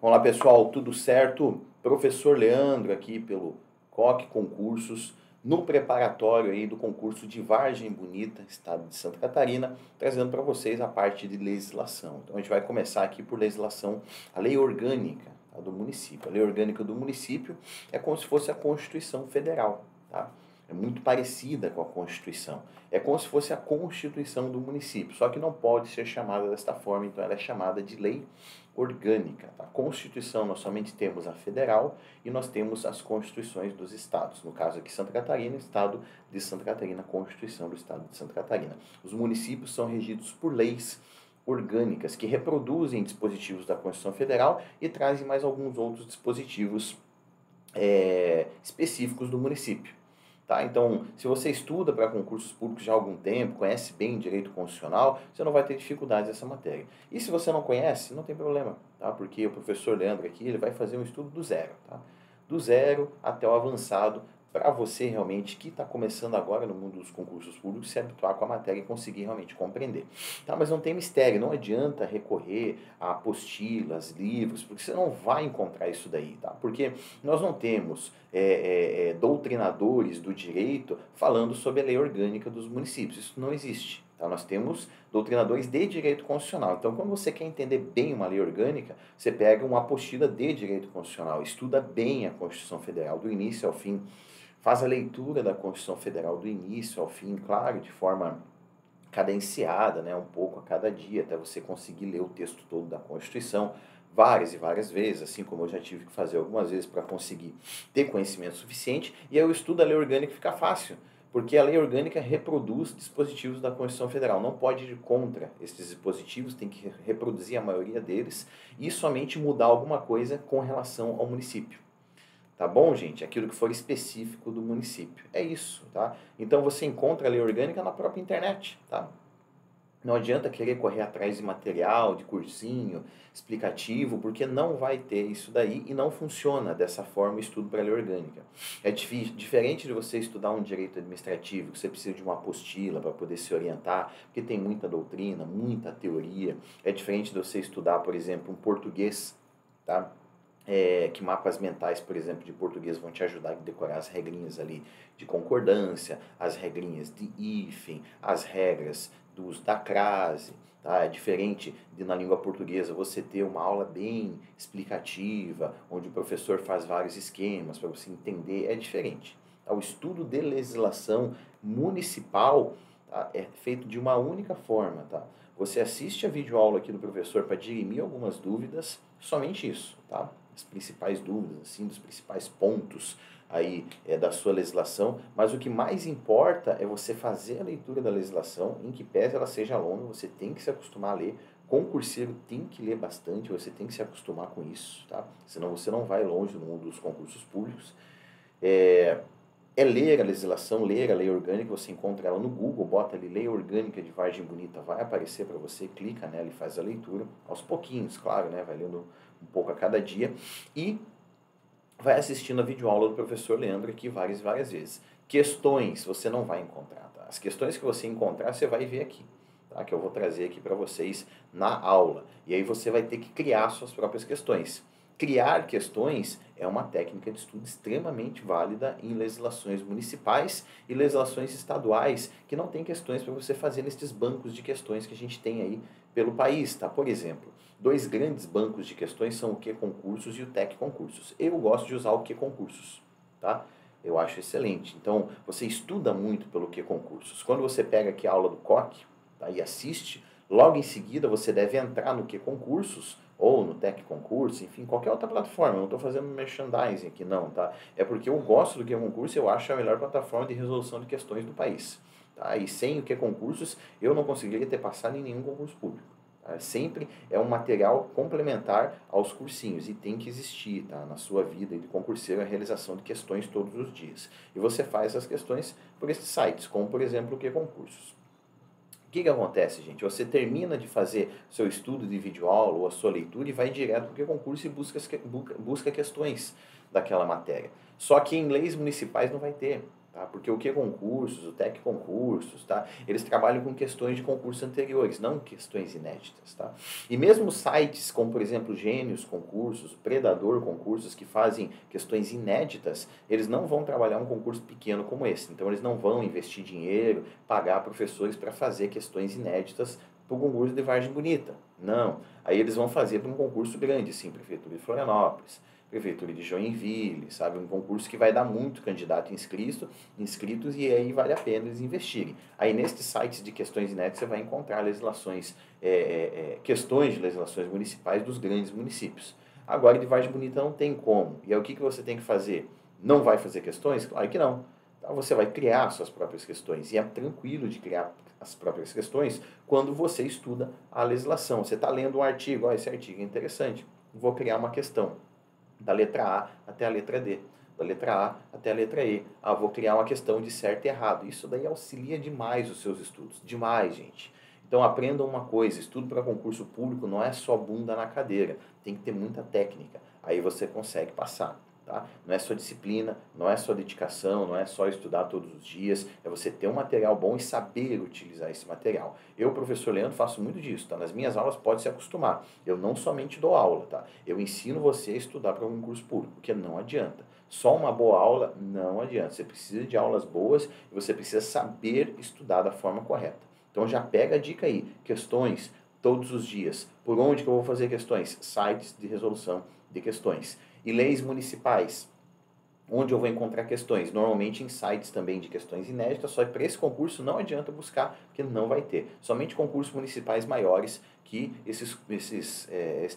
Olá pessoal, tudo certo? Professor Leandro aqui pelo COC Concursos, no preparatório aí do concurso de Vargem Bonita, estado de Santa Catarina, trazendo para vocês a parte de legislação. Então a gente vai começar aqui por legislação, a lei orgânica do município. A lei orgânica do município é como se fosse a Constituição Federal, tá? É muito parecida com a Constituição. É como se fosse a Constituição do município, só que não pode ser chamada desta forma, então ela é chamada de lei orgânica. Tá? Constituição, nós somente temos a federal e nós temos as constituições dos estados. No caso aqui, Santa Catarina, Estado de Santa Catarina, Constituição do Estado de Santa Catarina. Os municípios são regidos por leis orgânicas que reproduzem dispositivos da Constituição Federal e trazem mais alguns outros dispositivos específicos do município. Tá? Então, se você estuda para concursos públicos já há algum tempo, conhece bem direito constitucional, você não vai ter dificuldades nessa matéria. E se você não conhece, não tem problema, tá? Porque o professor Leandro aqui ele vai fazer um estudo do zero. Tá? Do zero até o avançado, para você realmente, que está começando agora no mundo dos concursos públicos, se habituar com a matéria e conseguir realmente compreender. Tá? Mas não tem mistério, não adianta recorrer a apostilas, livros, porque você não vai encontrar isso daí. Tá? Porque nós não temos doutrinadores do direito falando sobre a lei orgânica dos municípios. Isso não existe. Tá? Nós temos doutrinadores de direito constitucional. Então, quando você quer entender bem uma lei orgânica, você pega uma apostila de direito constitucional, estuda bem a Constituição Federal do início ao fim, faz a leitura da Constituição Federal do início ao fim, claro, de forma cadenciada, né, um pouco a cada dia, até você conseguir ler o texto todo da Constituição várias e várias vezes, assim como eu já tive que fazer algumas vezes para conseguir ter conhecimento suficiente, e aí o estudo da lei orgânica fica fácil, porque a lei orgânica reproduz dispositivos da Constituição Federal, não pode ir contra esses dispositivos, tem que reproduzir a maioria deles e somente mudar alguma coisa com relação ao município. Tá bom, gente? Aquilo que for específico do município. É isso, tá? Então você encontra a lei orgânica na própria internet, tá? Não adianta querer correr atrás de material, de cursinho, explicativo, porque não vai ter isso daí e não funciona dessa forma o estudo para a lei orgânica. É diferente de você estudar um direito administrativo, que você precisa de uma apostila para poder se orientar, porque tem muita doutrina, muita teoria. É diferente de você estudar, por exemplo, um português, tá? Que mapas mentais, por exemplo, de português vão te ajudar a decorar as regrinhas ali de concordância, as regrinhas de hífen, as regras do uso da crase. Tá? É diferente de na língua portuguesa você ter uma aula bem explicativa, onde o professor faz vários esquemas para você entender, é diferente. Tá? O estudo de legislação municipal, tá, é feito de uma única forma. Tá? Você assiste a videoaula aqui do professor para dirimir algumas dúvidas, somente isso, tá? As principais dúvidas, assim, dos principais pontos aí da sua legislação, mas o que mais importa é você fazer a leitura da legislação, em que pese ela seja longa, você tem que se acostumar a ler, concurseiro tem que ler bastante, você tem que se acostumar com isso, tá? Senão você não vai longe no mundo dos concursos públicos. É ler a legislação, ler a lei orgânica, você encontra ela no Google, bota ali lei orgânica de Vargem Bonita, vai aparecer para você, clica nela e faz a leitura, aos pouquinhos, claro, né, vai lendo um pouco a cada dia, e vai assistindo a videoaula do professor Leandro aqui várias e várias vezes. Questões você não vai encontrar, tá? As questões que você encontrar, você vai ver aqui, tá? Que eu vou trazer aqui para vocês na aula, e aí você vai ter que criar suas próprias questões. Criar questões é uma técnica de estudo extremamente válida em legislações municipais e legislações estaduais, que não tem questões para você fazer nesses bancos de questões que a gente tem aí pelo país, tá? Por exemplo, dois grandes bancos de questões são o Q-Concursos e o TEC Concursos. Eu gosto de usar o Q-Concursos, tá? Eu acho excelente. Então, você estuda muito pelo Q-Concursos. Quando você pega aqui a aula do COC, tá, e assiste, logo em seguida você deve entrar no Q-Concursos, ou no Tec Concurso, enfim, qualquer outra plataforma. Eu não estou fazendo merchandising aqui, não, tá? É porque eu gosto do Q-Concurso e eu acho a melhor plataforma de resolução de questões do país. Tá? E sem o Q-Concursos, eu não conseguiria ter passado em nenhum concurso público. Tá? Sempre é um material complementar aos cursinhos e tem que existir, tá? Na sua vida de concurseiro a realização de questões todos os dias. E você faz essas questões por esses sites, como por exemplo o Q-Concursos. O que acontece, gente? Você termina de fazer seu estudo de videoaula ou a sua leitura e vai direto para o concurso e busca questões daquela matéria. Só que em leis municipais não vai ter. tá? Porque o que concursos, o Tec Concursos, tá? Eles trabalham com questões de concursos anteriores, não questões inéditas, tá? E mesmo sites como, por exemplo, Gênios Concursos, Predador Concursos, que fazem questões inéditas, eles não vão trabalhar um concurso pequeno como esse. Então, eles não vão investir dinheiro, pagar professores para fazer questões inéditas para o concurso de Vargem Bonita. Não. Aí eles vão fazer para um concurso grande, sim, Prefeitura de Florianópolis, Prefeitura de Joinville, sabe? Um concurso que vai dar muito candidato inscritos e aí vale a pena eles investirem. Aí nestes sites de questões inéditas você vai encontrar legislações, questões de legislações municipais dos grandes municípios. Agora de Vargem Bonita não tem como. E aí o que você tem que fazer? Não vai fazer questões? Claro que não. Então você vai criar suas próprias questões. E é tranquilo de criar as próprias questões quando você estuda a legislação. Você está lendo um artigo, esse artigo é interessante, vou criar uma questão da letra A até a letra D, da letra A até a letra E. Vou criar uma questão de certo e errado. Isso daí auxilia demais os seus estudos, demais, gente. Então aprendam uma coisa, estudo para concurso público não é só bunda na cadeira, tem que ter muita técnica, aí você consegue passar. Tá? Não é só disciplina, não é só dedicação, não é só estudar todos os dias, é você ter um material bom e saber utilizar esse material. Eu, professor Leandro, faço muito disso, tá? Nas minhas aulas pode se acostumar. Eu não somente dou aula, tá? Eu ensino você a estudar para um concurso público, porque não adianta. Só uma boa aula não adianta. Você precisa de aulas boas e você precisa saber estudar da forma correta. Então já pega a dica aí, questões todos os dias. Por onde que eu vou fazer questões? Sites de resolução de questões. E leis municipais, onde eu vou encontrar questões? Normalmente em sites também de questões inéditas, só que para esse concurso não adianta buscar, porque não vai ter. Somente concursos municipais maiores que estes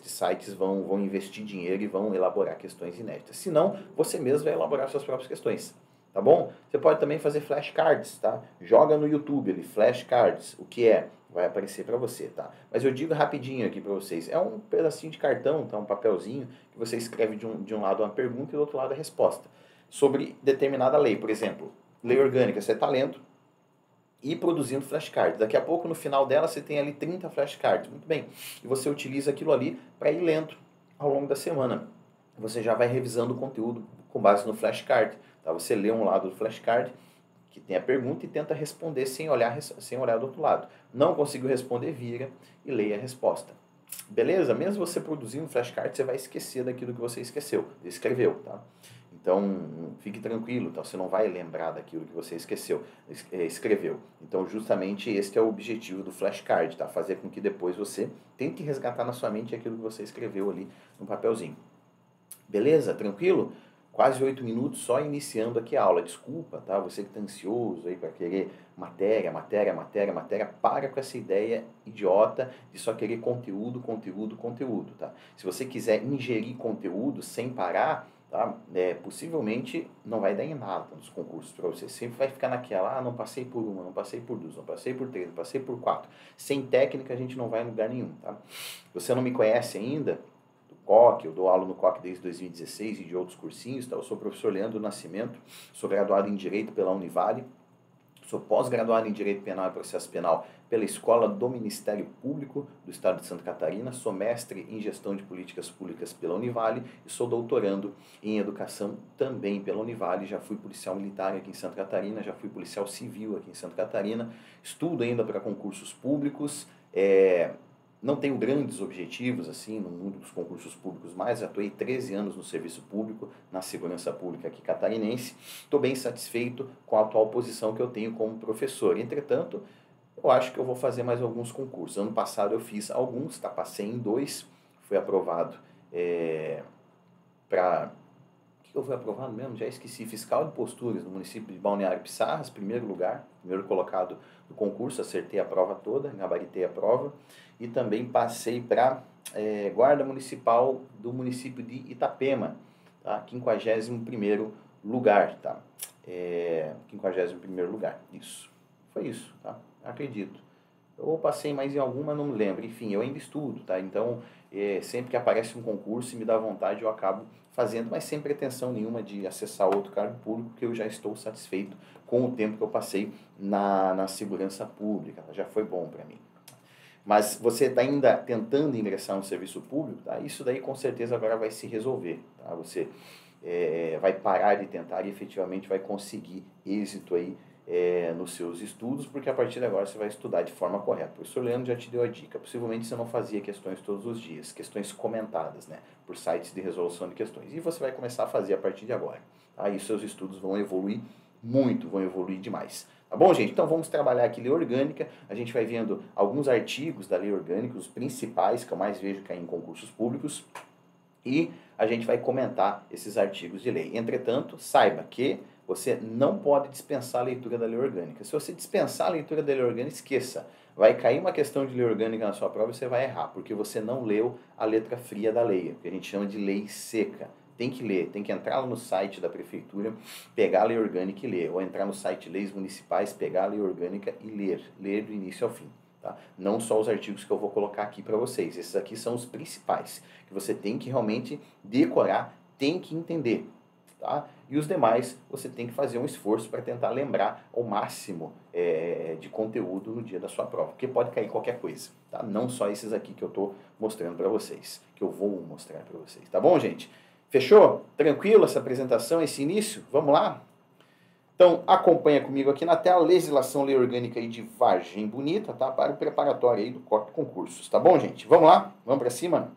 sites vão investir dinheiro e vão elaborar questões inéditas. Senão, você mesmo vai elaborar suas próprias questões. Tá bom? Você pode também fazer flashcards, tá? Joga no YouTube ali, flashcards, o que é? Vai aparecer para você, tá? Mas eu digo rapidinho aqui para vocês. É um pedacinho de cartão, tá? Um papelzinho, que você escreve de um lado uma pergunta e do outro lado a resposta. Sobre determinada lei, por exemplo, lei orgânica, você está lendo e produzindo flashcards. Daqui a pouco, no final dela, você tem ali 30 flashcards. Muito bem. E você utiliza aquilo ali para ir lendo ao longo da semana. Você já vai revisando o conteúdo com base no flashcard. Tá? Você lê um lado do flashcard, que tem a pergunta, e tenta responder sem olhar do outro lado. Não conseguiu responder, vira e leia a resposta. Beleza? Mesmo você produzindo flashcard, você vai esquecer daquilo que você escreveu, tá? Então, fique tranquilo, tá? Você não vai lembrar daquilo que você escreveu. Então, justamente este é o objetivo do flashcard, tá? Fazer com que depois você tente resgatar na sua mente aquilo que você escreveu ali no papelzinho. Beleza? Tranquilo? Quase 8 minutos só iniciando aqui a aula. Desculpa, tá? Você que está ansioso aí para querer matéria, para com essa ideia idiota de só querer conteúdo, tá? Se você quiser ingerir conteúdo sem parar, tá? Possivelmente não vai dar em nada nos concursos para você. Sempre vai ficar naquela, não passei por uma, não passei por duas, não passei por três, não passei por quatro. Sem técnica a gente não vai em lugar nenhum, tá? Você não me conhece ainda? COC, eu dou aula no COC desde 2016 e de outros cursinhos, tá? Eu sou o professor Leandro Nascimento, sou graduado em Direito pela Univale, sou pós-graduado em Direito Penal e Processo Penal pela Escola do Ministério Público do Estado de Santa Catarina, sou mestre em Gestão de Políticas Públicas pela Univale e sou doutorando em Educação também pela Univale, já fui policial militar aqui em Santa Catarina, já fui policial civil aqui em Santa Catarina, estudo ainda para concursos públicos, não tenho grandes objetivos assim no mundo dos concursos públicos, mas atuei 13 anos no serviço público, na segurança pública aqui catarinense. Estou bem satisfeito com a atual posição que eu tenho como professor. Entretanto, eu acho que eu vou fazer mais alguns concursos. Ano passado eu fiz alguns, tá? Passei em 2, fui aprovado para... O que eu fui aprovado mesmo? Já esqueci. Fiscal de posturas no município de Balneário Pissarras, primeiro lugar, primeiro colocado do concurso, acertei a prova toda, gabaritei a prova. E também passei para guarda municipal do município de Itapema, tá? 51º lugar, tá? 51º lugar, isso. Foi isso, tá? Acredito. Eu passei mais em alguma, não me lembro. Enfim, eu ainda estudo, tá? Então, sempre que aparece um concurso e me dá vontade, eu acabo fazendo, mas sem pretensão nenhuma de acessar outro cargo público, porque eu já estou satisfeito com o tempo que eu passei na segurança pública. Já foi bom para mim. Mas você está ainda tentando ingressar no serviço público, tá? Isso daí com certeza agora vai se resolver, tá? Você vai parar de tentar e efetivamente vai conseguir êxito aí nos seus estudos, porque a partir de agora você vai estudar de forma correta. O professor Leandro já te deu a dica. Possivelmente você não fazia questões todos os dias, questões comentadas, né, por sites de resolução de questões. E você vai começar a fazer a partir de agora. Aí os seus estudos vão evoluir muito, vão evoluir demais. Tá bom, gente? Então vamos trabalhar aqui lei orgânica. A gente vai vendo alguns artigos da lei orgânica, os principais que eu mais vejo cair em concursos públicos. E a gente vai comentar esses artigos de lei. Entretanto, saiba que você não pode dispensar a leitura da lei orgânica. Se você dispensar a leitura da lei orgânica, esqueça. Vai cair uma questão de lei orgânica na sua prova e você vai errar, porque você não leu a letra fria da lei, que a gente chama de lei seca. Tem que ler, tem que entrar no site da prefeitura, pegar a lei orgânica e ler. Ou entrar no site Leis Municipais, pegar a lei orgânica e ler. Ler do início ao fim. Tá? Não só os artigos que eu vou colocar aqui para vocês. Esses aqui são os principais, que você tem que realmente decorar, tem que entender. Tá? E os demais, você tem que fazer um esforço para tentar lembrar o máximo de conteúdo no dia da sua prova, porque pode cair qualquer coisa, tá? Não só esses aqui que eu estou mostrando para vocês, que eu vou mostrar para vocês, tá bom, gente? Fechou? Tranquilo essa apresentação, esse início? Vamos lá? Então, acompanha comigo aqui na tela, legislação lei orgânica aí de Vargem Bonita, tá? Para o preparatório aí do corte de concursos, tá bom, gente? Vamos lá? Vamos para cima?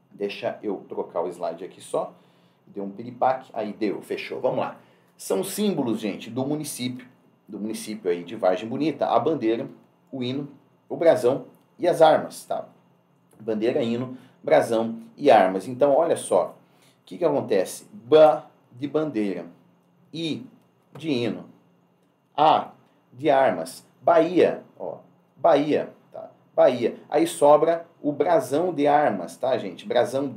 Deixa eu trocar o slide aqui só. Deu um piripaque, aí deu, fechou. Vamos lá. São símbolos, gente, do município aí de Vargem Bonita, a bandeira, o hino, o brasão e as armas, tá? Bandeira, hino, brasão e armas. Então, olha só, o que acontece? Ba de bandeira, I de hino, A de armas, Bahia, ó, Bahia, tá? Bahia. Aí sobra o brasão de armas, tá, gente? O brasão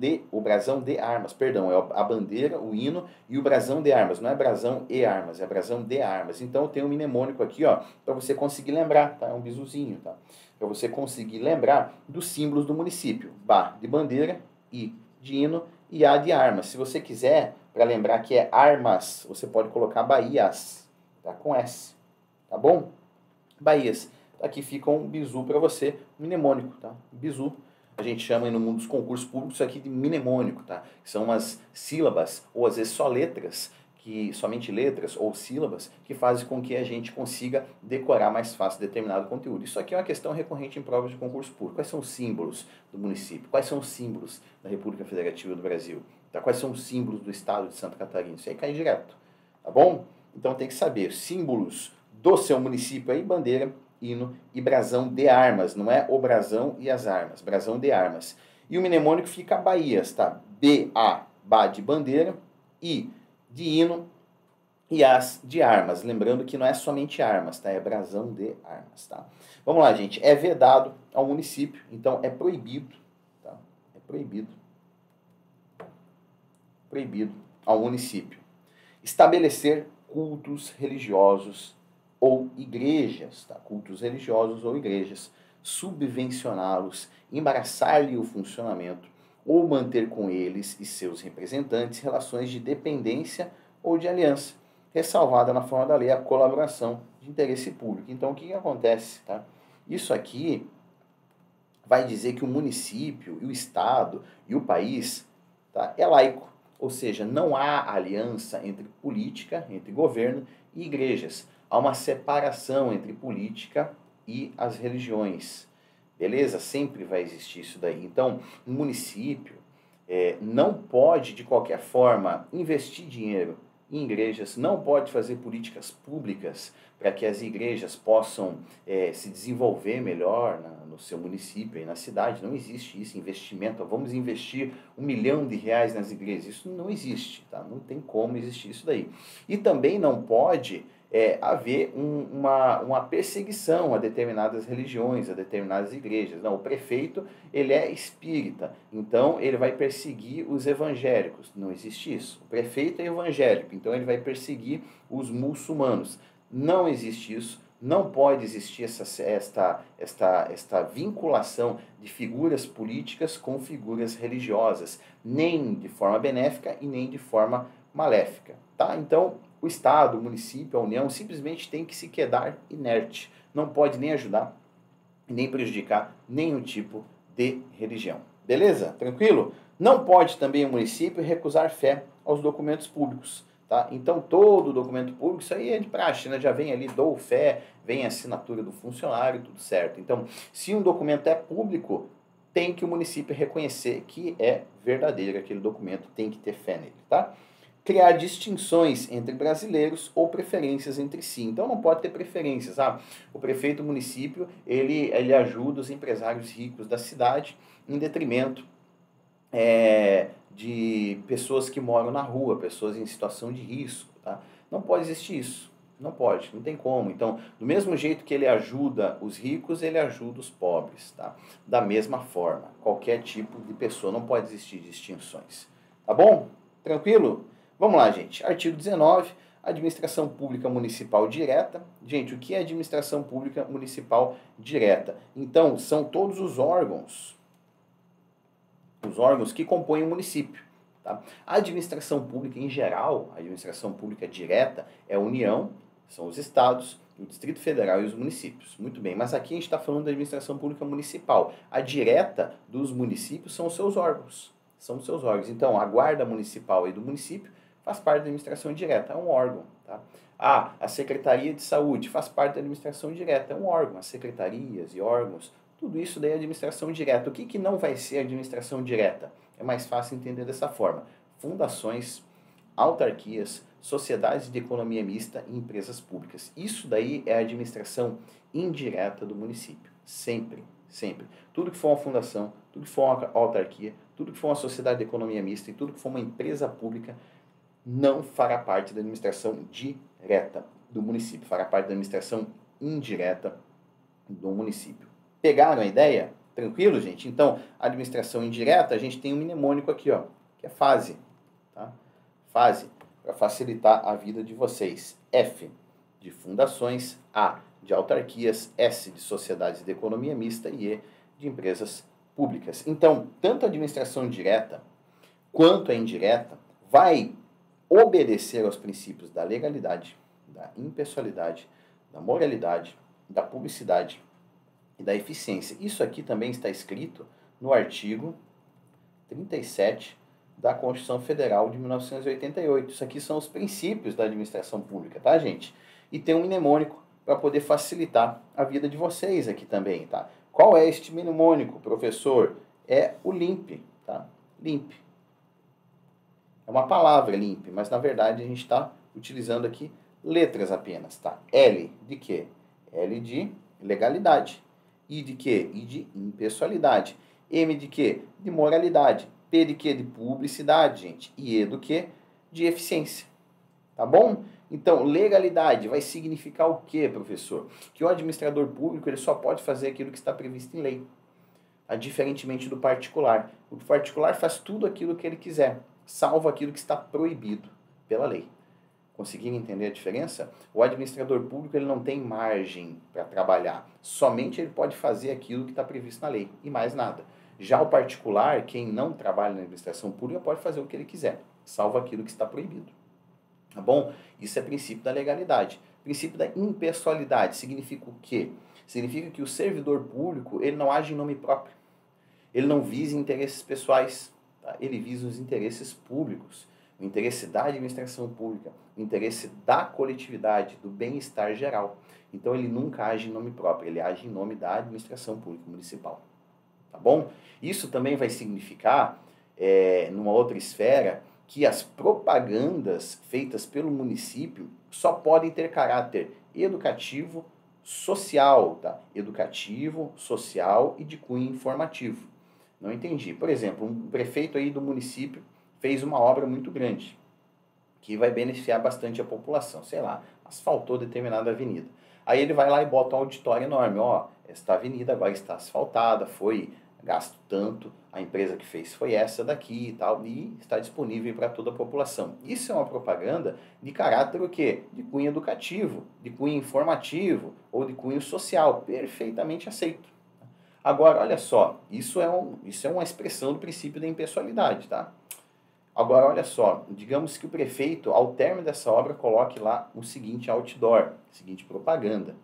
de armas, perdão, é a bandeira, o hino e o brasão de armas. Não é brasão e armas, é brasão de armas. Então tem um mnemônico aqui, ó, para você conseguir lembrar, tá? É um bizuzinho, tá? Para você conseguir lembrar dos símbolos do município. Ba de bandeira, I de hino e A de armas. Se você quiser, para lembrar que é armas, você pode colocar Bahias, tá? Com S, tá bom? Bahias. Aqui fica um bizu para você, mnemônico, tá? Bizu. A gente chama aí no mundo dos concursos públicos isso aqui de mnemônico, tá? Que são umas sílabas, ou às vezes só letras, somente letras ou sílabas, que fazem com que a gente consiga decorar mais fácil determinado conteúdo. Isso aqui é uma questão recorrente em provas de concurso público. Quais são os símbolos do município? Quais são os símbolos da República Federativa do Brasil? Tá? Quais são os símbolos do estado de Santa Catarina? Isso aí cai direto, tá bom? Então tem que saber símbolos do seu município aí, bandeira, hino e brasão de armas. Não é o brasão e as armas, brasão de armas. E o mnemônico fica Bahias, tá? B-A, Ba de bandeira, I de hino e as de armas. Lembrando que não é somente armas, tá? É brasão de armas, tá? Vamos lá, gente. É vedado ao município, então é proibido, tá? É proibido ao município estabelecer cultos religiosos ou igrejas, tá? Cultos religiosos ou igrejas, subvencioná-los, embaraçar-lhe o funcionamento ou manter com eles e seus representantes relações de dependência ou de aliança, ressalvada na forma da lei a colaboração de interesse público. Então, o que acontece? Tá? Isso aqui vai dizer que o município, e o estado e o país, tá, é laico, ou seja, não há aliança entre política, entre governo e igrejas. Há uma separação entre política e as religiões. Beleza? Sempre vai existir isso daí. Então, o município não pode, de qualquer forma, investir dinheiro em igrejas, não pode fazer políticas públicas para que as igrejas possam se desenvolver melhor no seu município e na cidade. Não existe isso, investimento. Vamos investir R$1 milhão nas igrejas. Isso não existe, tá? Não tem como existir isso daí. E também não pode haver uma perseguição a determinadas religiões, a determinadas igrejas. Não, o prefeito, ele é espírita, então ele vai perseguir os evangélicos. Não existe isso. O prefeito é evangélico, então ele vai perseguir os muçulmanos. Não existe isso. Não pode existir esta vinculação de figuras políticas com figuras religiosas, nem de forma benéfica e nem de forma maléfica. Tá? Então, o Estado, o município, a União, simplesmente tem que se quedar inerte. Não pode nem ajudar, nem prejudicar nenhum tipo de religião. Beleza? Tranquilo? Não pode também o município recusar fé aos documentos públicos. Tá? Então, todo documento público, isso aí é de praxe, né? Já vem ali, dou fé, vem a assinatura do funcionário, tudo certo. Então, se um documento é público, tem que o município reconhecer que é verdadeiro aquele documento, tem que ter fé nele, tá? Criar distinções entre brasileiros ou preferências entre si. Então não pode ter preferências. O prefeito do município, ele ajuda os empresários ricos da cidade em detrimento de pessoas que moram na rua, pessoas em situação de risco. Tá? Não pode existir isso. Não pode, não tem como. Então, do mesmo jeito que ele ajuda os ricos, ele ajuda os pobres. Tá? Da mesma forma, qualquer tipo de pessoa, não pode existir distinções. Tá bom? Tranquilo? Vamos lá, gente. Artigo 19, administração pública municipal direta. Gente, o que é administração pública municipal direta? Então, são todos os órgãos que compõem o município. Tá? A administração pública em geral, a administração pública direta, é a União, são os estados, o Distrito Federal e os municípios. Muito bem, mas aqui a gente está falando da administração pública municipal. A direta dos municípios são os seus órgãos. São os seus órgãos. Então, a guarda municipal e do município faz parte da administração direta, é um órgão. Tá? A Secretaria de Saúde faz parte da administração direta, é um órgão. As secretarias e órgãos, tudo isso daí é administração direta. O que não vai ser administração direta? É mais fácil entender dessa forma. Fundações, autarquias, sociedades de economia mista e empresas públicas. Isso daí é a administração indireta do município. Sempre, sempre. Tudo que for uma fundação, tudo que for uma autarquia, tudo que for uma sociedade de economia mista e tudo que for uma empresa pública não fará parte da administração direta do município, fará parte da administração indireta do município. Pegaram a ideia? Tranquilo, gente? Então, a administração indireta, a gente tem um mnemônico aqui, ó, que é fase. Tá? Fase, para facilitar a vida de vocês. F, de fundações. A, de autarquias. S, de sociedades de economia mista. E E, de empresas públicas. Então, tanto a administração direta quanto a indireta vai obedecer aos princípios da legalidade, da impessoalidade, da moralidade, da publicidade e da eficiência. Isso aqui também está escrito no artigo 37 da Constituição Federal de 1988. Isso aqui são os princípios da administração pública, tá, gente? E tem um mnemônico para poder facilitar a vida de vocês aqui também, tá? Qual é este mnemônico, professor? É o LIMP, tá? LIMP. É uma palavra LIMP, mas na verdade a gente está utilizando aqui letras apenas, tá? L de quê? L de legalidade. I de quê? I de impessoalidade. M de quê? De moralidade. P de quê? De publicidade, gente. E E do quê? De eficiência. Tá bom? Então, legalidade vai significar o quê, professor? Que o administrador público ele só pode fazer aquilo que está previsto em lei. Diferentemente do particular. O particular faz tudo aquilo que ele quiser, salvo aquilo que está proibido pela lei. Conseguiram entender a diferença? O administrador público ele não tem margem para trabalhar. Somente ele pode fazer aquilo que está previsto na lei e mais nada. Já o particular, quem não trabalha na administração pública, pode fazer o que ele quiser, salvo aquilo que está proibido. Tá bom? Isso é princípio da legalidade. Princípio da impessoalidade significa o quê? Significa que o servidor público ele não age em nome próprio. Ele não visa interesses pessoais. Tá? Ele visa os interesses públicos. O interesse da administração pública, o interesse da coletividade, do bem-estar geral. Então ele nunca age em nome próprio, ele age em nome da administração pública municipal. Tá bom? Isso também vai significar, numa outra esfera, que as propagandas feitas pelo município só podem ter caráter educativo, social, tá? Educativo, social e de cunho informativo. Não entendi. Por exemplo, um prefeito aí do município fez uma obra muito grande, que vai beneficiar bastante a população. Sei lá, asfaltou determinada avenida. Aí ele vai lá e bota um auditório enorme. Ó, esta avenida agora está asfaltada, foi gasto tanto, a empresa que fez foi essa daqui e tal, e está disponível para toda a população. Isso é uma propaganda de caráter o quê? De cunho educativo, de cunho informativo ou de cunho social, perfeitamente aceito. Agora, olha só, isso é uma expressão do princípio da impessoalidade, tá? Agora, olha só, digamos que o prefeito, ao término dessa obra, coloque lá o seguinte outdoor, a seguinte propaganda.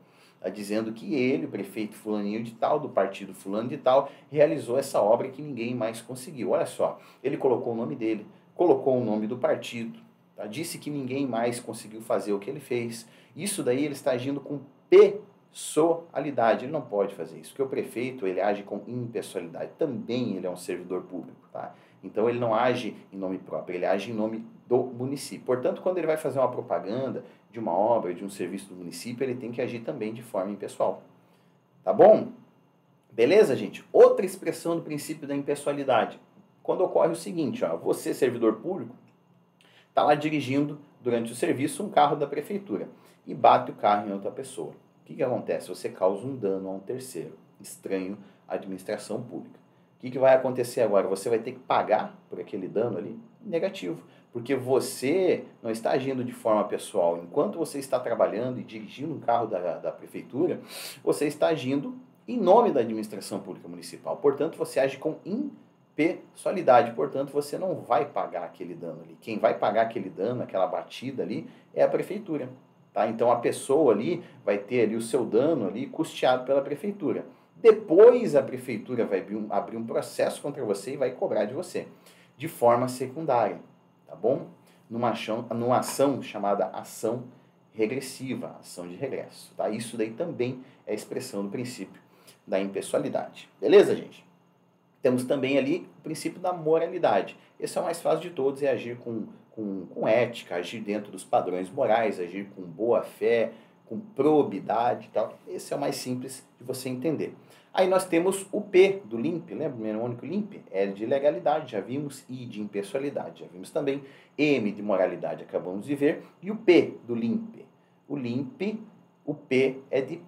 Está dizendo que ele, o prefeito fulaninho de tal, do partido fulano de tal, realizou essa obra que ninguém mais conseguiu. Olha só, ele colocou o nome dele, colocou o nome do partido, tá? Disse que ninguém mais conseguiu fazer o que ele fez. Isso daí ele está agindo com pessoalidade. Ele não pode fazer isso, porque o prefeito ele age com impessoalidade. Também ele é um servidor público, tá? Então ele não age em nome próprio, ele age em nome do município. Portanto, quando ele vai fazer uma propaganda de uma obra, de um serviço do município, ele tem que agir também de forma impessoal. Tá bom? Beleza, gente? Outra expressão do princípio da impessoalidade. Quando ocorre o seguinte, ó, você, servidor público, está lá dirigindo durante o serviço um carro da prefeitura e bate o carro em outra pessoa. O que acontece? Você causa um dano a um terceiro, estranho à administração pública. O que vai acontecer agora? Você vai ter que pagar por aquele dano ali? Negativo. Porque você não está agindo de forma pessoal. Enquanto você está trabalhando e dirigindo um carro da prefeitura, você está agindo em nome da administração pública municipal. Portanto, você age com impessoalidade. Portanto, você não vai pagar aquele dano ali. Quem vai pagar aquele dano, aquela batida ali, é a prefeitura. Tá? Então, a pessoa ali vai ter ali o seu dano ali custeado pela prefeitura. Depois, a prefeitura vai abrir um processo contra você e vai cobrar de você, de forma secundária. Tá bom? Numa ação chamada ação regressiva, ação de regresso. Tá? Isso daí também é expressão do princípio da impessoalidade. Beleza, gente? Temos também ali o princípio da moralidade. Esse é o mais fácil de todos, é agir com ética, agir dentro dos padrões morais, agir com boa fé, com probidade e tal. Esse é o mais simples de você entender. Aí nós temos o P do LIMP, lembra? O mnemônico LIMP? L de legalidade, já vimos, I de impessoalidade, já vimos também, M de moralidade, acabamos de ver, e o P do LIMP. O LIMP, o P é de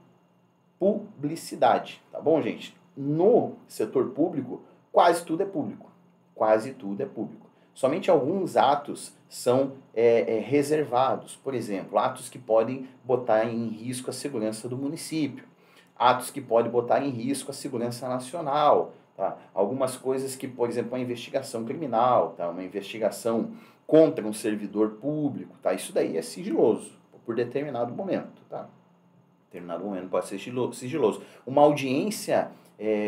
publicidade, tá bom, gente? No setor público, quase tudo é público, quase tudo é público. Somente alguns atos são reservados, por exemplo, atos que podem botar em risco a segurança do município, atos que podem botar em risco a segurança nacional, tá? Algumas coisas que, por exemplo, uma investigação criminal, tá? Uma investigação contra um servidor público, tá? Isso daí é sigiloso, por determinado momento, tá? Determinado momento pode ser sigiloso. Uma audiência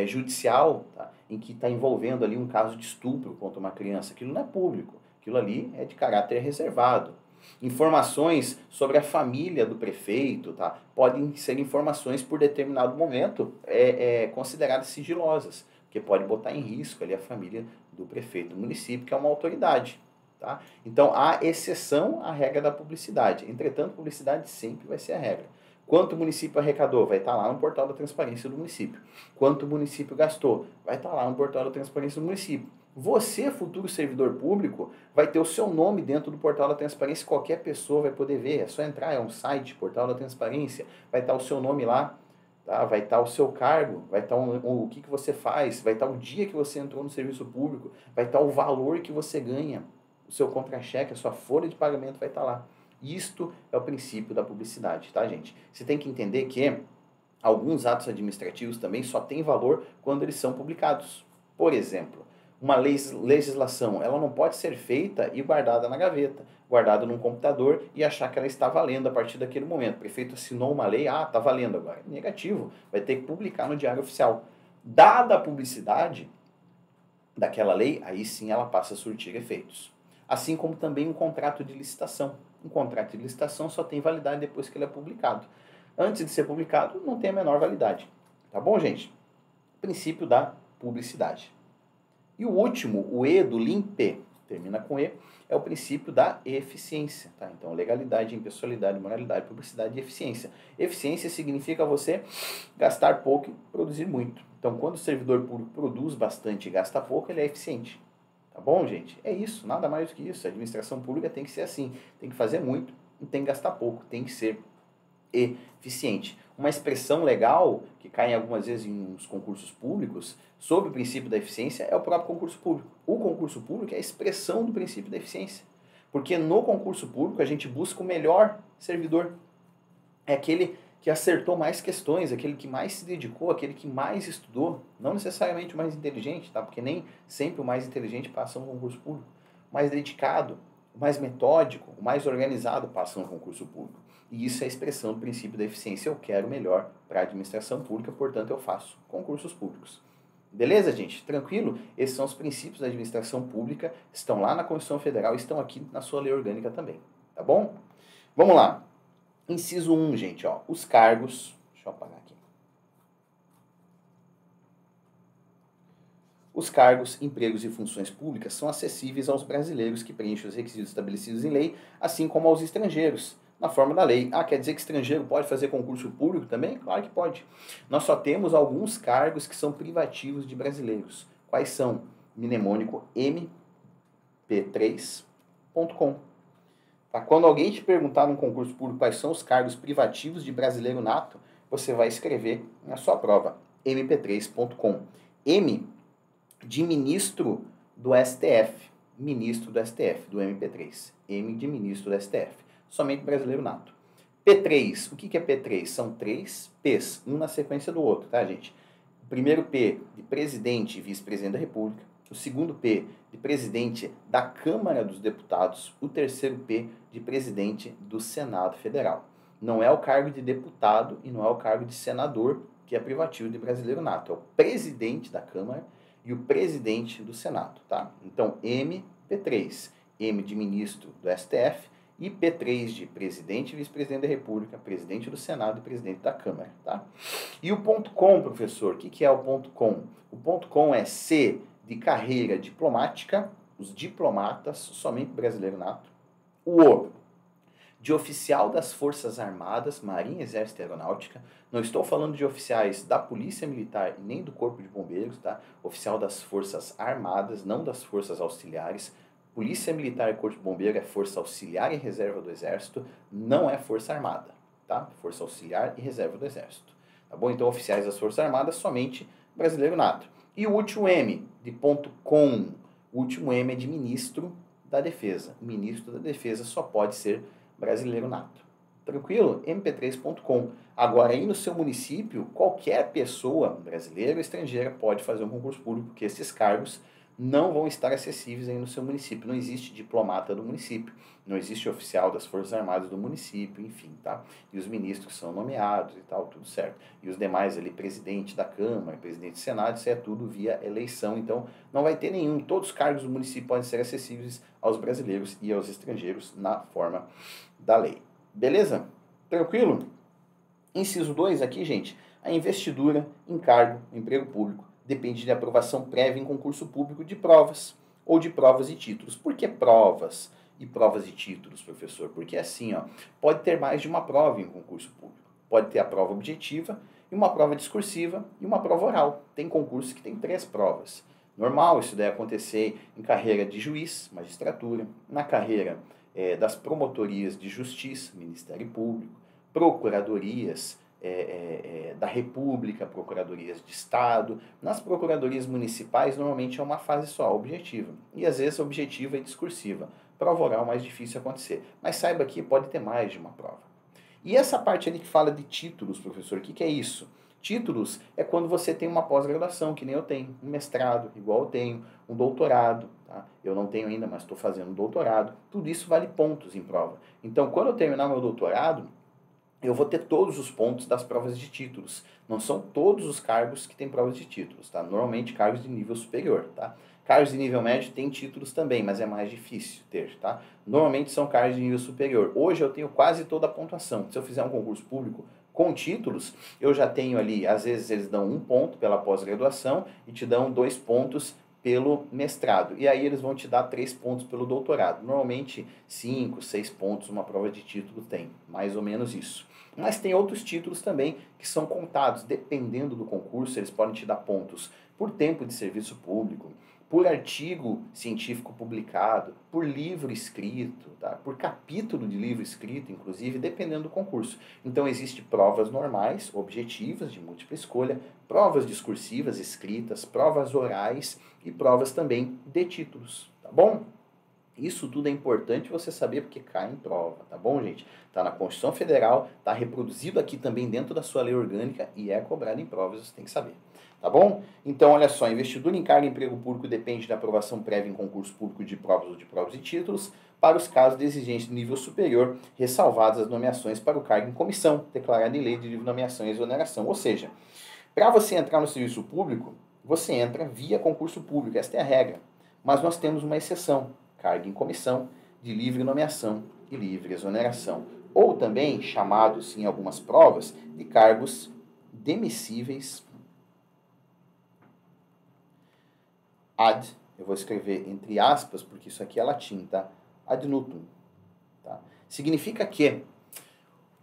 judicial, tá? Em que está envolvendo ali um caso de estupro contra uma criança, aquilo não é público, aquilo ali é de caráter reservado. Informações sobre a família do prefeito, tá? Podem ser informações por determinado momento consideradas sigilosas, porque pode botar em risco ali a família do prefeito do município, que é uma autoridade. Tá? Então, há exceção à regra da publicidade. Entretanto, publicidade sempre vai ser a regra. Quanto o município arrecadou? Vai estar lá no portal da transparência do município. Quanto o município gastou? Vai estar lá no portal da transparência do município. Você, futuro servidor público, vai ter o seu nome dentro do portal da transparência, qualquer pessoa vai poder ver, é só entrar, é um site, portal da transparência, vai estar o seu nome lá, tá? Vai estar o seu cargo, vai estar o que você faz, vai estar o dia que você entrou no serviço público, vai estar o valor que você ganha, o seu contra-cheque, a sua folha de pagamento vai estar lá. Isto é o princípio da publicidade, tá, gente? Você tem que entender que alguns atos administrativos também só têm valor quando eles são publicados. Por exemplo, uma legislação, ela não pode ser feita e guardada na gaveta, guardada num computador e achar que ela está valendo a partir daquele momento. O prefeito assinou uma lei, está valendo agora. Negativo, vai ter que publicar no Diário Oficial. Dada a publicidade daquela lei, aí sim ela passa a surtir efeitos. Assim como também um contrato de licitação. Um contrato de licitação só tem validade depois que ele é publicado. Antes de ser publicado, não tem a menor validade. Tá bom, gente? Princípio da publicidade. E o último, o E do LIMP, termina com E, é o princípio da eficiência. Tá? Então, legalidade, impessoalidade, moralidade, publicidade e eficiência. Eficiência significa você gastar pouco e produzir muito. Então, quando o servidor público produz bastante e gasta pouco, ele é eficiente. Tá bom, gente? É isso, nada mais do que isso. A administração pública tem que ser assim. Tem que fazer muito e tem que gastar pouco. Tem que ser eficiente. Uma expressão legal, que cai algumas vezes nos concursos públicos, sobre o princípio da eficiência, é o próprio concurso público. O concurso público é a expressão do princípio da eficiência. Porque no concurso público a gente busca o melhor servidor. É aquele que acertou mais questões, aquele que mais se dedicou, aquele que mais estudou, não necessariamente o mais inteligente, tá? Porque nem sempre o mais inteligente passa no concurso público. O mais dedicado, o mais metódico, o mais organizado passa no concurso público. E isso é a expressão do princípio da eficiência. Eu quero melhor para a administração pública, portanto eu faço concursos públicos. Beleza, gente? Tranquilo? Esses são os princípios da administração pública, estão lá na Constituição Federal e estão aqui na sua lei orgânica também, tá bom? Vamos lá. Inciso 1, gente, ó, os cargos, deixa eu apagar aqui. Os cargos, empregos e funções públicas são acessíveis aos brasileiros que preenchem os requisitos estabelecidos em lei, assim como aos estrangeiros, na forma da lei. Ah, quer dizer que estrangeiro pode fazer concurso público também? Claro que pode. Nós só temos alguns cargos que são privativos de brasileiros. Quais são? Mnemônico mp3.com. Tá? Quando alguém te perguntar num concurso público quais são os cargos privativos de brasileiro nato, você vai escrever na sua prova mp3.com. M de ministro do STF. Ministro do STF, do MP3. M de ministro do STF. Somente brasileiro nato. P3, o que é P3? São 3 P's, um na sequência do outro, tá, gente? O primeiro P de presidente e vice-presidente da República. O segundo P de presidente da Câmara dos Deputados. O terceiro P de presidente do Senado Federal. Não é o cargo de deputado e não é o cargo de senador, que é privativo de brasileiro nato. É o presidente da Câmara e o presidente do Senado, tá? Então, MP3, M de ministro do STF, e P3 de presidente e vice-presidente da República, presidente do Senado e presidente da Câmara, tá? E o ponto .com, professor, o que é o ponto .com? O ponto .com é C de carreira diplomática, os diplomatas, somente brasileiro nato. O O de oficial das Forças Armadas, Marinha, Exército e Aeronáutica. Não estou falando de oficiais da Polícia Militar e nem do Corpo de Bombeiros, tá? Oficial das Forças Armadas, não das Forças Auxiliares. Polícia Militar e Corpo de Bombeiro é Força Auxiliar e Reserva do Exército, não é Força Armada, tá? Força Auxiliar e Reserva do Exército. Tá bom? Então, oficiais das Forças Armadas, somente brasileiro nato. E o último M, de ponto .com. O último M é de ministro da Defesa. O ministro da Defesa só pode ser brasileiro nato. Tranquilo? mp3.com. Agora, aí no seu município, qualquer pessoa, brasileira ou estrangeira, pode fazer um concurso público, porque esses cargos não vão estar acessíveis aí no seu município. Não existe diplomata do município, não existe oficial das Forças Armadas do município, enfim, tá? E os ministros são nomeados e tal, tudo certo. E os demais ali, presidente da Câmara, presidente do Senado, isso é tudo via eleição. Então, não vai ter nenhum. Todos os cargos do município podem ser acessíveis aos brasileiros e aos estrangeiros na forma da lei. Beleza? Tranquilo? Inciso 2 aqui, gente, a investidura em cargo, emprego público, depende de aprovação prévia em concurso público de provas ou de provas e títulos. Por que provas e provas e títulos, professor? Porque assim, ó, pode ter mais de uma prova em concurso público. Pode ter a prova objetiva, e uma prova discursiva e uma prova oral. Tem concursos que tem 3 provas. Normal isso deve acontecer em carreira de juiz, magistratura, na carreira das promotorias de justiça, Ministério Público, procuradorias da República, procuradorias de Estado. Nas procuradorias municipais, normalmente é uma fase só, objetiva. E às vezes objetiva e discursiva. Prova oral é mais difícil acontecer. Mas saiba que pode ter mais de uma prova. E essa parte ali que fala de títulos, professor, o que é isso? Títulos é quando você tem uma pós-graduação, que nem eu tenho, um mestrado, igual eu tenho, um doutorado, tá? Eu não tenho ainda, mas estou fazendo um doutorado. Tudo isso vale pontos em prova. Então, quando eu terminar meu doutorado, eu vou ter todos os pontos das provas de títulos. Não são todos os cargos que têm provas de títulos, tá? Normalmente cargos de nível superior, tá? Cargos de nível médio têm títulos também, mas é mais difícil ter, tá? Normalmente são cargos de nível superior. Hoje eu tenho quase toda a pontuação. Se eu fizer um concurso público com títulos, eu já tenho ali, às vezes eles dão 1 ponto pela pós-graduação e te dão 2 pontos pelo mestrado. E aí eles vão te dar 3 pontos pelo doutorado. Normalmente 5, 6 pontos uma prova de título tem, mais ou menos isso. Mas tem outros títulos também que são contados, dependendo do concurso, eles podem te dar pontos por tempo de serviço público, por artigo científico publicado, por livro escrito, tá? Por capítulo de livro escrito, inclusive, dependendo do concurso. Então, existem provas normais, objetivas, de múltipla escolha, provas discursivas, escritas, provas orais e provas também de títulos, tá bom? Isso tudo é importante você saber porque cai em prova, tá bom, gente? Tá na Constituição Federal, tá reproduzido aqui também dentro da sua lei orgânica e é cobrado em provas, você tem que saber. Tá bom? Então, olha só, investidor em cargo em emprego público depende da aprovação prévia em concurso público de provas ou de provas e títulos, para os casos de exigência de nível superior, ressalvadas as nomeações para o cargo em comissão, declarada em lei de livre nomeação e exoneração. Ou seja, para você entrar no serviço público, você entra via concurso público, esta é a regra. Mas nós temos uma exceção, cargo em comissão, de livre nomeação e livre exoneração. Ou também, chamados em algumas provas, de cargos demissíveis eu vou escrever entre aspas, porque isso aqui é latim, tá? Ad nutum. Tá? Significa que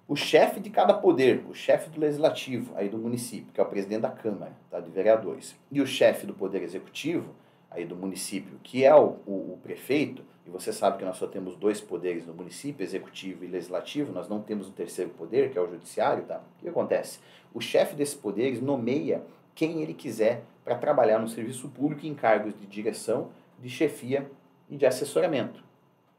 o chefe de cada poder, o chefe do legislativo aí do município, que é o presidente da Câmara, tá, de vereadores, e o chefe do poder executivo aí do município, que é o prefeito, e você sabe que nós só temos 2 poderes no município, executivo e legislativo, nós não temos um terceiro poder, que é o judiciário, tá? O que acontece? O chefe desses poderes nomeia quem ele quiser para trabalhar no serviço público em cargos de direção, de chefia e de assessoramento.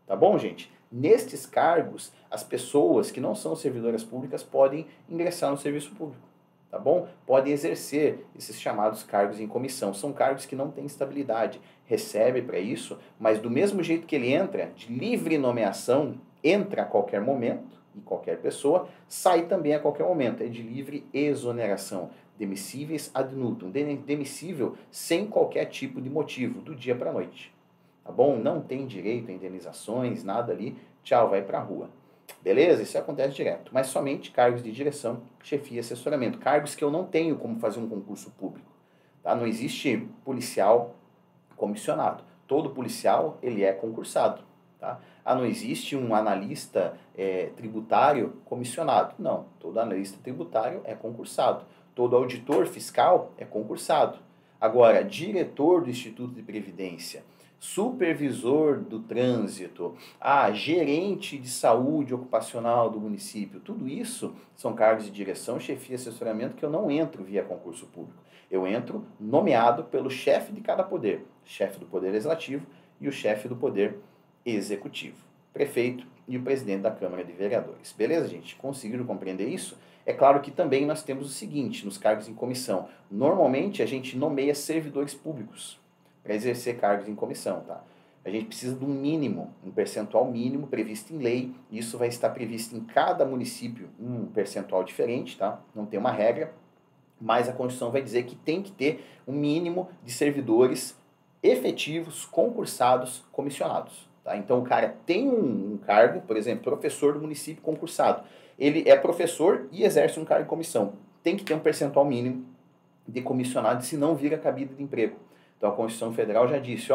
Tá bom, gente? Nestes cargos, as pessoas que não são servidoras públicas podem ingressar no serviço público. Tá bom? Podem exercer esses chamados cargos em comissão. São cargos que não têm estabilidade. Recebe para isso, mas do mesmo jeito que ele entra, de livre nomeação, entra a qualquer momento, e qualquer pessoa, sai também a qualquer momento. É de livre exoneração. Demissíveis ad nutum. Demissível sem qualquer tipo de motivo, do dia para a noite. Tá bom? Não tem direito a indenizações, nada ali. Tchau, vai para a rua. Beleza? Isso acontece direto. Mas somente cargos de direção, chefia e assessoramento. Cargos que eu não tenho como fazer um concurso público. Tá? Não existe policial comissionado. Todo policial, ele é concursado. Tá? Não existe um analista tributário comissionado. Não, todo analista tributário é concursado. Todo auditor fiscal é concursado. Agora, diretor do Instituto de Previdência, supervisor do trânsito, gerente de saúde ocupacional do município, tudo isso são cargos de direção, chefia e assessoramento que eu não entro via concurso público. Eu entro nomeado pelo chefe de cada poder, chefe do poder legislativo e o chefe do poder executivo, prefeito e o presidente da Câmara de Vereadores. Beleza, gente? Conseguiram compreender isso? É claro que também nós temos o seguinte, nos cargos em comissão. Normalmente a gente nomeia servidores públicos para exercer cargos em comissão, tá? A gente precisa de um mínimo, um percentual mínimo previsto em lei. Isso vai estar previsto em cada município um percentual diferente, tá? Não tem uma regra, mas a Constituição vai dizer que tem que ter um mínimo de servidores efetivos, concursados, comissionados. Tá? Então o cara tem um cargo, por exemplo, professor do município concursado. Ele é professor e exerce um cargo em comissão. Tem que ter um percentual mínimo de comissionado, senão vira cabida de emprego. Então a Constituição Federal já disse,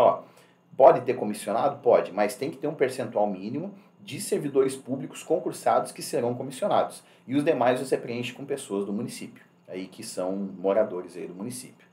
pode ter comissionado? Pode, mas tem que ter um percentual mínimo de servidores públicos concursados que serão comissionados. E os demais você preenche com pessoas do município, aí que são moradores aí do município.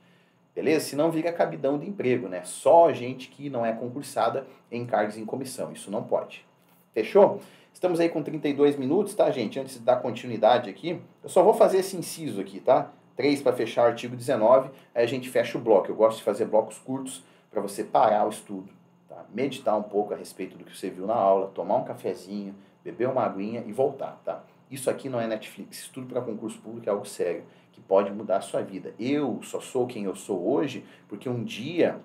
Beleza? Senão vira cabidão de emprego, né? Só gente que não é concursada em cargos em comissão. Isso não pode. Fechou? Estamos aí com 32 minutos, tá, gente? Antes de dar continuidade aqui, eu só vou fazer esse inciso aqui, tá? 3 para fechar o artigo 19, aí a gente fecha o bloco. Eu gosto de fazer blocos curtos para você parar o estudo, tá? Meditar um pouco a respeito do que você viu na aula, tomar um cafezinho, beber uma aguinha e voltar, tá? Isso aqui não é Netflix. Estudo para concurso público é algo sério, que pode mudar a sua vida. Eu só sou quem eu sou hoje porque um dia,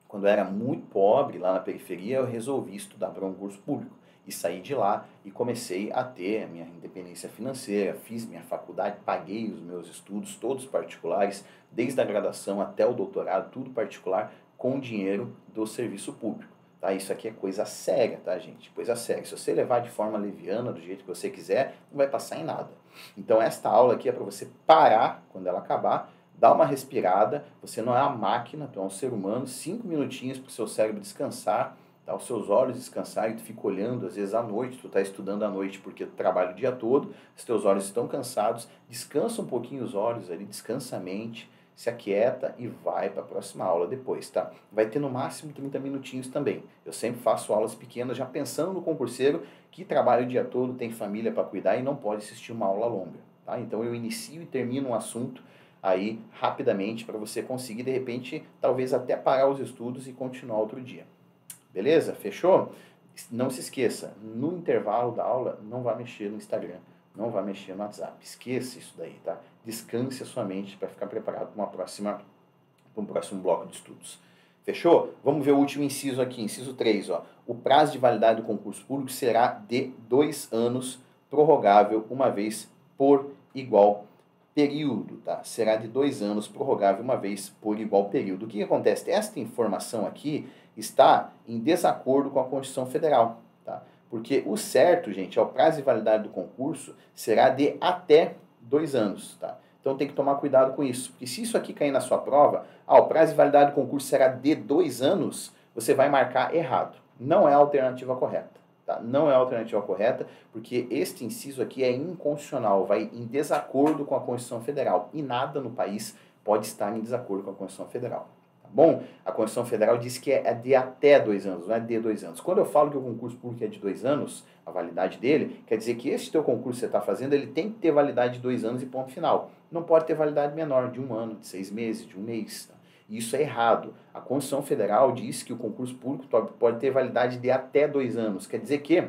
quando eu era muito pobre lá na periferia, eu resolvi estudar para um concurso público. E saí de lá e comecei a ter a minha independência financeira, fiz minha faculdade, paguei os meus estudos, todos particulares, desde a graduação até o doutorado, tudo particular, com dinheiro do serviço público. Tá? Isso aqui é coisa séria, tá, gente? Coisa séria. Se você levar de forma leviana, do jeito que você quiser, não vai passar em nada. Então esta aula aqui é para você parar quando ela acabar, dar uma respirada, você não é uma máquina, tu é um ser humano, 5 minutinhos para o seu cérebro descansar, tá? Os seus olhos descansarem, tu fica olhando, às vezes à noite, tu está estudando à noite porque tu trabalha o dia todo, os teus olhos estão cansados, descansa um pouquinho os olhos ali, descansa a mente, se aquieta e vai para a próxima aula depois, tá? Vai ter no máximo 30 minutinhos também. Eu sempre faço aulas pequenas, já pensando no concurseiro que trabalha o dia todo, tem família para cuidar e não pode assistir uma aula longa, tá? Então eu inicio e termino um assunto aí rapidamente para você conseguir, de repente, talvez até parar os estudos e continuar outro dia. Beleza? Fechou? Não se esqueça, no intervalo da aula, não vá mexer no Instagram, não vá mexer no WhatsApp. Esqueça isso daí, tá? Descanse a sua mente para ficar preparado para uma próxima para um próximo bloco de estudos. Fechou? Vamos ver o último inciso aqui, inciso 3. Ó. O prazo de validade do concurso público será de 2 anos, prorrogável uma vez por igual período. Tá? Será de 2 anos, prorrogável uma vez por igual período. O que acontece? Esta informação aqui está em desacordo com a Constituição Federal. Tá? Porque o certo, gente, é o prazo de validade do concurso será de até 2 anos. Tá? Então tem que tomar cuidado com isso. Porque se isso aqui cair na sua prova, o prazo de validade do concurso será de 2 anos, você vai marcar errado. Não é a alternativa correta. Tá? Não é a alternativa correta, porque este inciso aqui é inconstitucional, vai em desacordo com a Constituição Federal. E nada no país pode estar em desacordo com a Constituição Federal. Tá bom? A Constituição Federal diz que é de até 2 anos, não é de 2 anos. Quando eu falo que o concurso público é de 2 anos, a validade dele, quer dizer que esse teu concurso que você está fazendo, ele tem que ter validade de 2 anos e ponto final. Não pode ter validade menor, de 1 ano, de 6 meses, de 1 mês. Tá? Isso é errado. A Constituição Federal diz que o concurso público pode ter validade de até 2 anos. Quer dizer que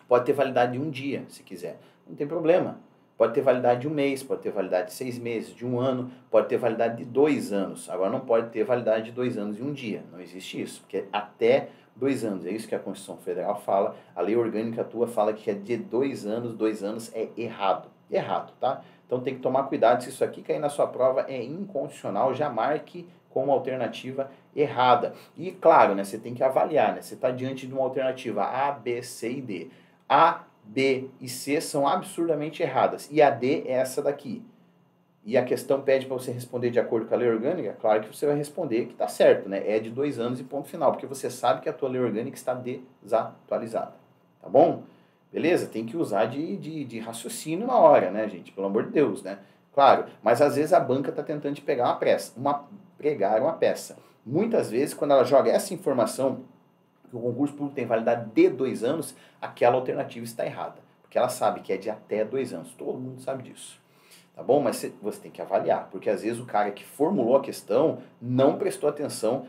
pode ter validade de 1 dia, se quiser. Não tem problema. Pode ter validade de 1 mês, pode ter validade de 6 meses, de 1 ano, pode ter validade de 2 anos. Agora não pode ter validade de 2 anos e 1 dia. Não existe isso, porque é até 2 anos. É isso que a Constituição Federal fala. A lei orgânica tua fala que é de 2 anos, 2 anos é errado. Errado, tá? Então tem que tomar cuidado, se isso aqui cair na sua prova é inconstitucional, já marque como alternativa errada. E claro, né, você tem que avaliar, né? Você está diante de uma alternativa A, B, C e D. A, B e C são absurdamente erradas. E a D é essa daqui. E a questão pede para você responder de acordo com a lei orgânica, claro que você vai responder que está certo, né? É de 2 anos e ponto final, porque você sabe que a tua lei orgânica está desatualizada. Tá bom? Beleza? Tem que usar de raciocínio na hora, né, gente? Pelo amor de Deus, né? Claro, mas às vezes a banca está tentando te pegar pregar uma peça. Muitas vezes, quando ela joga essa informação, que o concurso público tem validade de 2 anos, aquela alternativa está errada. Porque ela sabe que é de até 2 anos. Todo mundo sabe disso. Tá bom? Mas você tem que avaliar. Porque às vezes o cara que formulou a questão não prestou atenção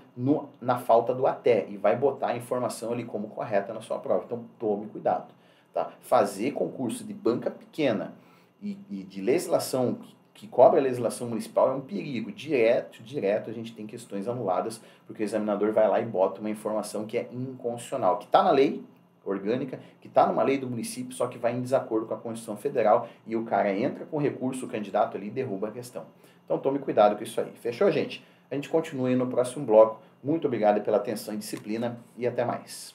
na falta do até. E vai botar a informação ali como correta na sua prova. Então tome cuidado. Tá? Fazer concurso de banca pequena e de legislação que cobra a legislação municipal é um perigo. Direto a gente tem questões anuladas, porque o examinador vai lá e bota uma informação que é inconstitucional, que está na lei orgânica, que está numa lei do município, só que vai em desacordo com a Constituição Federal, e o cara entra com recurso, o candidato ali, e derruba a questão. Então tome cuidado com isso aí. Fechou, gente? A gente continua aí no próximo bloco. Muito obrigado pela atenção e disciplina, e até mais.